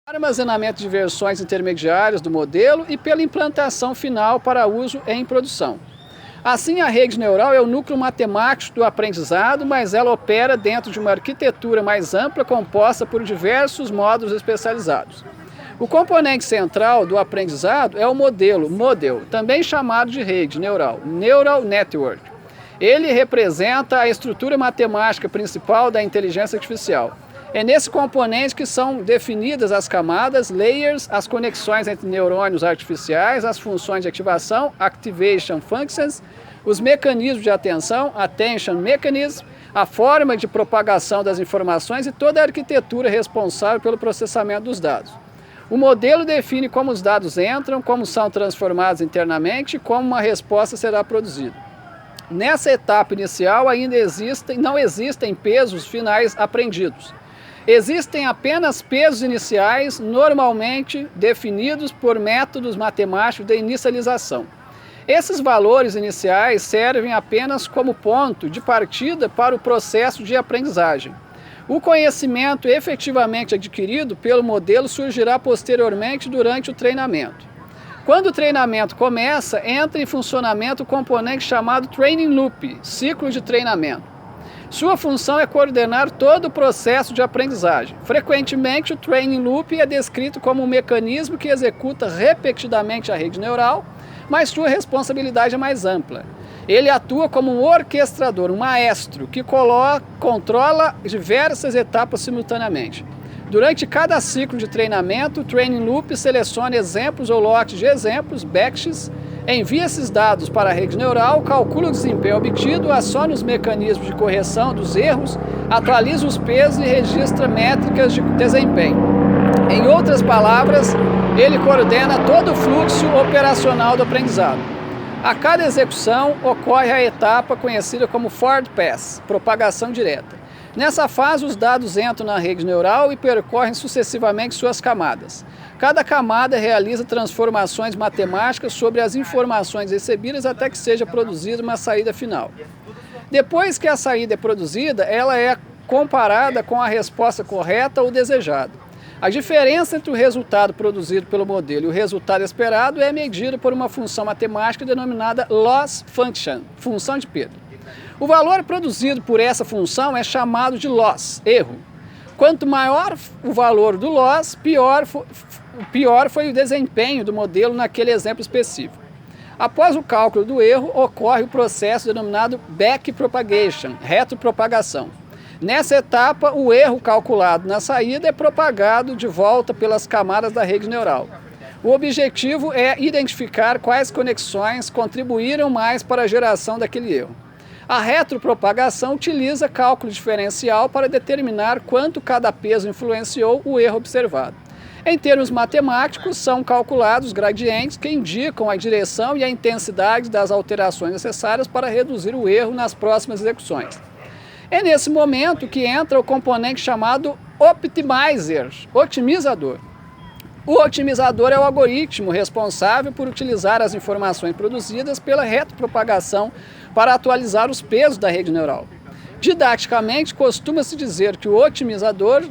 armazenamento de versões intermediárias do modelo e pela implantação final para uso em produção. Assim, a rede neural é o núcleo matemático do aprendizado, mas ela opera dentro de uma arquitetura mais ampla composta por diversos módulos especializados. O componente central do aprendizado é o modelo, também chamado de rede neural, Neural Network. Ele representa a estrutura matemática principal da inteligência artificial. É nesse componente que são definidas as camadas, layers, as conexões entre neurônios artificiais, as funções de ativação, activation functions, os mecanismos de atenção, attention mechanism, a forma de propagação das informações e toda a arquitetura responsável pelo processamento dos dados. O modelo define como os dados entram, como são transformados internamente e como uma resposta será produzida. Nessa etapa inicial ainda não existem pesos finais aprendidos. Existem apenas pesos iniciais, normalmente definidos por métodos matemáticos de inicialização. Esses valores iniciais servem apenas como ponto de partida para o processo de aprendizagem. O conhecimento efetivamente adquirido pelo modelo surgirá posteriormente durante o treinamento. Quando o treinamento começa, entra em funcionamento o componente chamado Training Loop, ciclo de treinamento. Sua função é coordenar todo o processo de aprendizagem. Frequentemente, o Training Loop é descrito como um mecanismo que executa repetidamente a rede neural, mas sua responsabilidade é mais ampla. Ele atua como um orquestrador, um maestro, que controla diversas etapas simultaneamente. Durante cada ciclo de treinamento, o Training Loop seleciona exemplos ou lotes de exemplos, batches, envia esses dados para a rede neural, calcula o desempenho obtido, aciona os mecanismos de correção dos erros, atualiza os pesos e registra métricas de desempenho. Em outras palavras, ele coordena todo o fluxo operacional do aprendizado. A cada execução ocorre a etapa conhecida como forward pass, propagação direta. Nessa fase, os dados entram na rede neural e percorrem sucessivamente suas camadas. Cada camada realiza transformações matemáticas sobre as informações recebidas até que seja produzida uma saída final. Depois que a saída é produzida, ela é comparada com a resposta correta ou desejada. A diferença entre o resultado produzido pelo modelo e o resultado esperado é medida por uma função matemática denominada loss function, função de perda. O valor produzido por essa função é chamado de loss, erro. Quanto maior o valor do loss, pior foi o desempenho do modelo naquele exemplo específico. Após o cálculo do erro, ocorre o processo denominado backpropagation, retropropagação. Nessa etapa, o erro calculado na saída é propagado de volta pelas camadas da rede neural. O objetivo é identificar quais conexões contribuíram mais para a geração daquele erro. A retropropagação utiliza cálculo diferencial para determinar quanto cada peso influenciou o erro observado. Em termos matemáticos, são calculados gradientes que indicam a direção e a intensidade das alterações necessárias para reduzir o erro nas próximas execuções. É nesse momento que entra o componente chamado optimizer, otimizador. O otimizador é o algoritmo responsável por utilizar as informações produzidas pela retropropagação para atualizar os pesos da rede neural. Didaticamente, costuma-se dizer que o otimizador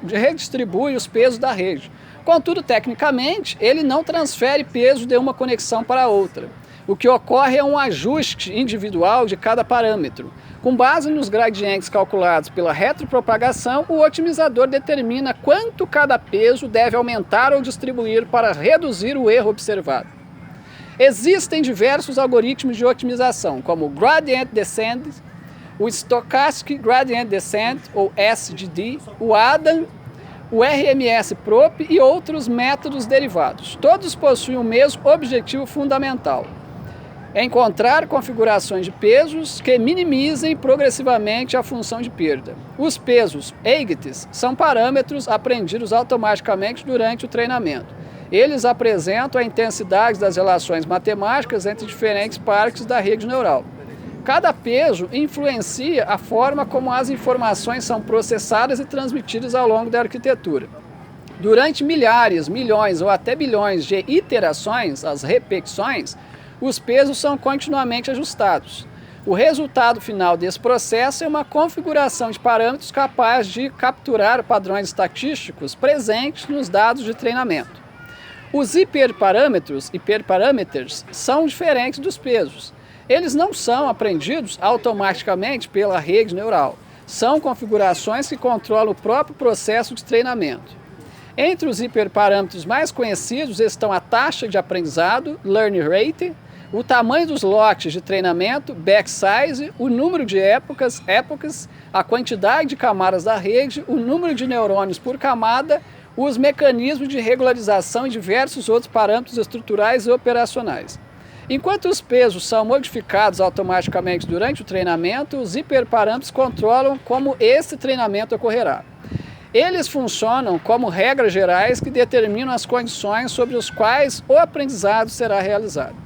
redistribui os pesos da rede. Contudo, tecnicamente, ele não transfere peso de uma conexão para outra. O que ocorre é um ajuste individual de cada parâmetro. Com base nos gradientes calculados pela retropropagação, o otimizador determina quanto cada peso deve aumentar ou distribuir para reduzir o erro observado. Existem diversos algoritmos de otimização, como o Gradient Descent, o Stochastic Gradient Descent, ou SGD, o ADAM, o RMS-Prop e outros métodos derivados. Todos possuem o mesmo objetivo fundamental: encontrar configurações de pesos que minimizem progressivamente a função de perda. Os pesos EIGTs são parâmetros aprendidos automaticamente durante o treinamento. Eles apresentam a intensidade das relações matemáticas entre diferentes partes da rede neural. Cada peso influencia a forma como as informações são processadas e transmitidas ao longo da arquitetura. Durante milhares, milhões ou até bilhões de iterações, as repetições, os pesos são continuamente ajustados. O resultado final desse processo é uma configuração de parâmetros capaz de capturar padrões estatísticos presentes nos dados de treinamento. Os hiperparâmetros, são diferentes dos pesos. Eles não são aprendidos automaticamente pela rede neural. São configurações que controlam o próprio processo de treinamento. Entre os hiperparâmetros mais conhecidos estão a taxa de aprendizado, learning rate, o tamanho dos lotes de treinamento, backsize, o número de épocas, a quantidade de camadas da rede, o número de neurônios por camada, os mecanismos de regularização e diversos outros parâmetros estruturais e operacionais. Enquanto os pesos são modificados automaticamente durante o treinamento, os hiperparâmetros controlam como esse treinamento ocorrerá. Eles funcionam como regras gerais que determinam as condições sobre as quais o aprendizado será realizado.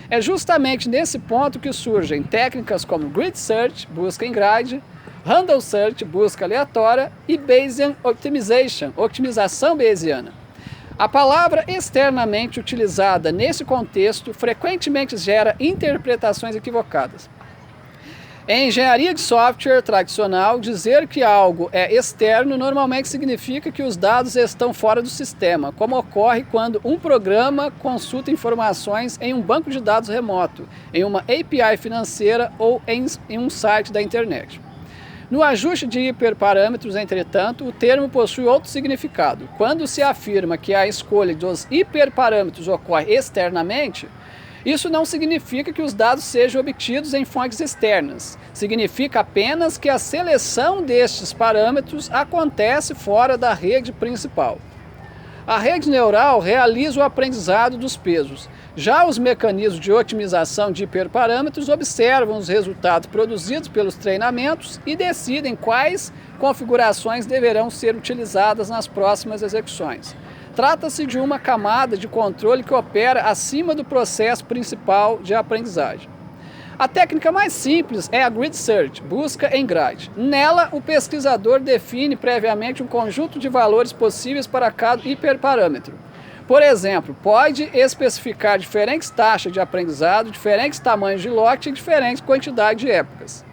É justamente nesse ponto que surgem técnicas como Grid Search, busca em grade, Random Search, busca aleatória, e Bayesian Optimization, otimização bayesiana. A palavra externamente utilizada nesse contexto frequentemente gera interpretações equivocadas. Em engenharia de software tradicional, dizer que algo é externo normalmente significa que os dados estão fora do sistema, como ocorre quando um programa consulta informações em um banco de dados remoto, em uma API financeira ou em um site da internet. No ajuste de hiperparâmetros, entretanto, o termo possui outro significado. Quando se afirma que a escolha dos hiperparâmetros ocorre externamente, isso não significa que os dados sejam obtidos em fontes externas. Significa apenas que a seleção destes parâmetros acontece fora da rede principal. A rede neural realiza o aprendizado dos pesos. Já os mecanismos de otimização de hiperparâmetros observam os resultados produzidos pelos treinamentos e decidem quais configurações deverão ser utilizadas nas próximas execuções. Trata-se de uma camada de controle que opera acima do processo principal de aprendizagem. A técnica mais simples é a Grid Search, busca em grade. Nela, o pesquisador define previamente um conjunto de valores possíveis para cada hiperparâmetro. Por exemplo, pode especificar diferentes taxas de aprendizado, diferentes tamanhos de lote e diferentes quantidades de épocas.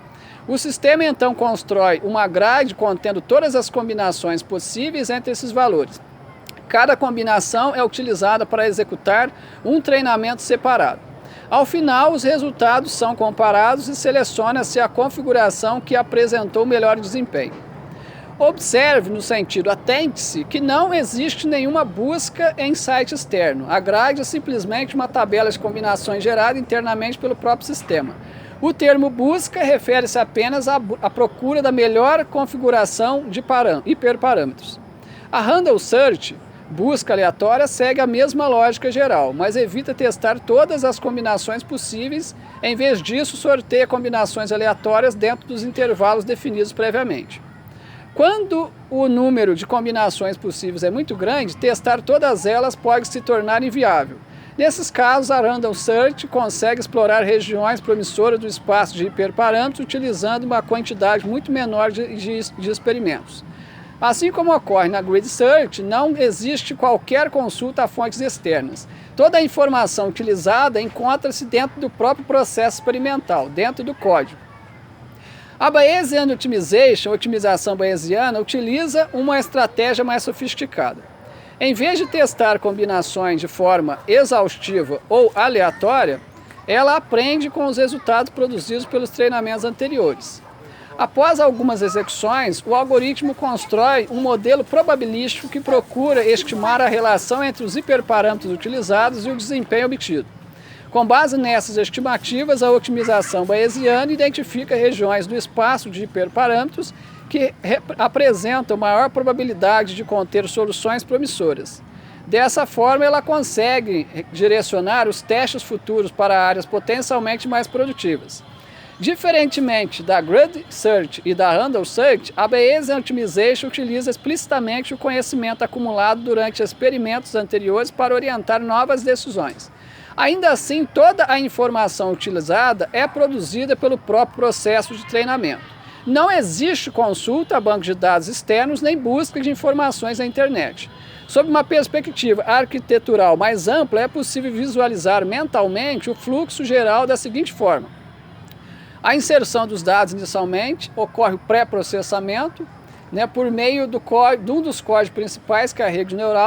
O sistema então constrói uma grade contendo todas as combinações possíveis entre esses valores. Cada combinação é utilizada para executar um treinamento separado. Ao final, os resultados são comparados e seleciona-se a configuração que apresentou melhor desempenho. Observe, no sentido atente-se, que não existe nenhuma busca em site externo. A grade é simplesmente uma tabela de combinações gerada internamente pelo próprio sistema. O termo busca refere-se apenas à procura da melhor configuração de hiperparâmetros. A Random Search, busca aleatória, segue a mesma lógica geral, mas evita testar todas as combinações possíveis. Em vez disso, sorteia combinações aleatórias dentro dos intervalos definidos previamente. Quando o número de combinações possíveis é muito grande, testar todas elas pode se tornar inviável. Nesses casos, a Random Search consegue explorar regiões promissoras do espaço de hiperparâmetros utilizando uma quantidade muito menor de experimentos. Assim como ocorre na Grid Search, não existe qualquer consulta a fontes externas. Toda a informação utilizada encontra-se dentro do próprio processo experimental, dentro do código. A Bayesian Optimization, otimização bayesiana, utiliza uma estratégia mais sofisticada. Em vez de testar combinações de forma exaustiva ou aleatória, ela aprende com os resultados produzidos pelos treinamentos anteriores. Após algumas execuções, o algoritmo constrói um modelo probabilístico que procura estimar a relação entre os hiperparâmetros utilizados e o desempenho obtido. Com base nessas estimativas, a otimização bayesiana identifica regiões do espaço de hiperparâmetros que apresentam maior probabilidade de conter soluções promissoras. Dessa forma, ela consegue direcionar os testes futuros para áreas potencialmente mais produtivas. Diferentemente da Grid Search e da Random Search, a Bayesian Optimization utiliza explicitamente o conhecimento acumulado durante experimentos anteriores para orientar novas decisões. Ainda assim, toda a informação utilizada é produzida pelo próprio processo de treinamento. Não existe consulta a bancos de dados externos nem busca de informações na internet. Sob uma perspectiva arquitetural mais ampla, é possível visualizar mentalmente o fluxo geral da seguinte forma. A inserção dos dados inicialmente ocorre o pré-processamento, né, por meio de um dos códigos principais, que é a rede neural,